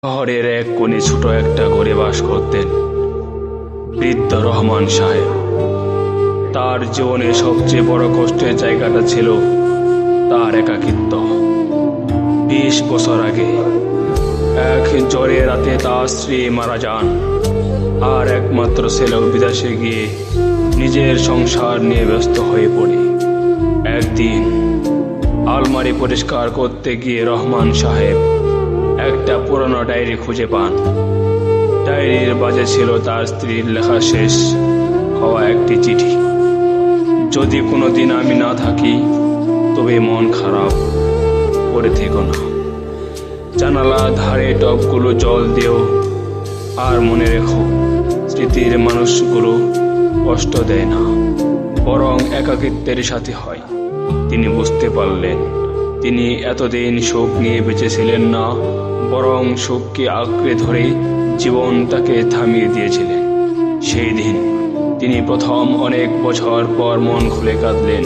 শহরের এক কোণে ছোট একটা ঘরে বাস করতেন বৃদ্ধ রহমান সাহেব। তার জীবনের সবচেয়ে বড় কষ্টের জায়গাটা ছিল তার একাকিত্ব। 20 বছর আগে এক ঝড়ের রাতে তার স্ত্রী মারা যান, আর একমাত্র ছেলেও বিদেশে গিয়ে নিজের সংসার নিয়ে ব্যস্ত হয়ে পড়ে। একদিন আলমারি পরিষ্কার করতে গিয়ে রহমান সাহেব একটা পুরনো ডায়েরি খুঁজে পান। ডায়েরির মাঝে ছিল তার স্ত্রীর লেখা শেষ হওয়া একটি চিঠি। যদি কোনোদিন আমি না থাকি তবে মন খারাপ করে থেকো না। জানালা ধারে টবগুলো জল দিও, আর মনে রেখো স্মৃতির মানুষগুলো কষ্ট দেয় না, বরং একাকিত্বের সাথে হয়। তিনি বুঝতে পারলেন তিনি এতদিন সুখ নিয়ে বেঁচেছিলেন না, বরং সুখকে আঁকড়ে ধরে জীবনটাকে থামিয়ে দিয়েছিলেন। সেই দিন তিনি প্রথম অনেক বছর পর মন খুলে কাঁদলেন।